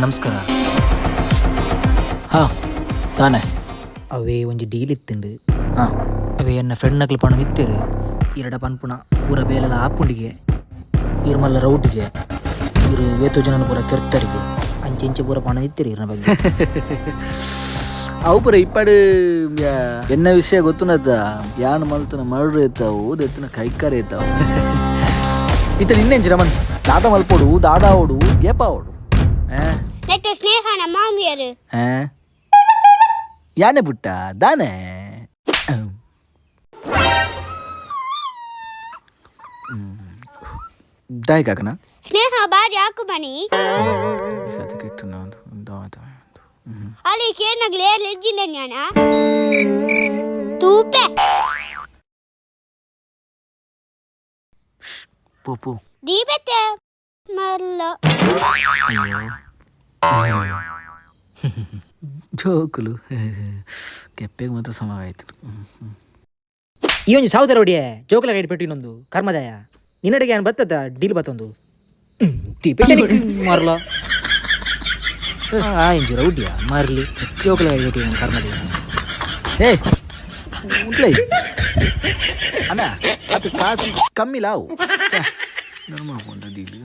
ನಮಸ್ಕಾರ. ಹಾಂ ತಾನೇ ಅವೇ ಒಂಜಿ ಡೀಲ್ ಇತ್ತುಂಡು. ಹಾಂ ಅವೇ ಎನ್ನ ಫ್ರೆಂಡ್ ನಕಲು ಪಣ ಇತ್ತೇರು ಇರಡ ಪನ್ಪುಣ ಪೂರ ಬೇಲೆಲ್ಲ ಆಪುಂಡಿಗೆ ಇರು ಮಲ್ಲ ರೌಟಿಗೆ ಇರು ಏತು ಜನ ಪೂರ ಕೆರ್ತರಿಗೆ ಅಂಚೆ ಇಂಚೆ ಪೂರ ಪಣ ಇತ್ತೇರು ಇರನ ಬಗ್ಗೆ ಅವು ಪೂರ ಇಪ್ಪಡು ಎನ್ನ ವಿಷಯ ಗೊತ್ತುನದ ಯಾನ್ ಮಲ್ತನ ಮರ್ಡ್ರ್ ಎತ್ತಾವು ದೆತ್ತಿನ ಕೈಕಾರ ಎತ್ತಾವು ಇತ್ತ ನಿನ್ನೆಂಚಿ ರಮನ್ ದಾಟ ಮಲ್ಪೋಡು ದಾಡ ಓಡು ಗೇಪ ಓಡು ಸ್ನೇಹನ ಮಾಮಿಯರು ಯಾನೆ ಪುಟ್ಟ ದಾನೆ ದಾಯ್ ಕಾಕನ ಸ್ನೇಹ ಬಾರಿ ಹಾಕು ಬನಿ ಅಲ್ಲಿ ಕೇರ್ನಗ್ಲೇ ಲೆಜ್ಜಿಂದ ಜ್ಞಾನ ತೂಪೆ ಪೂಪು ದೀಪತ್ತೆ ಮಲ್ಲ ಜೋಕುಲು ಕೆಪ್ಪೆಗೆ ಮಾತ್ರ ಸಮವಾಯ್ತು. ಈ ಒಂಜಿ ಸಾವುದಾರ ಒಡಿಯೆ ಜೋಕುಲ ಗೈಡ್ ಪೆಟ್ಟು ಇನ್ನೊಂದು ಕರ್ಮದಾಯ ನಿನ್ನಡೆಗೆ ಏನು ಬತ್ತದ ಡೀಲ್ ಬತ್ತೊಂದು ಮಾರ್ಲ ಇಂಜಿ ರೌಡಿಯ ಮಾರ್ಲಿ ಜೋಕುಲ ಗೈಡ್ ಪೆಟ್ಟು ಕರ್ಮದಾಯ ಏ ಉಂಟ್ಲೈ ಅಣ್ಣ ಅದು ಕಾಸು ಕಮ್ಮಿ ಲಾವು ಧರ್ಮ ಡೀಲ್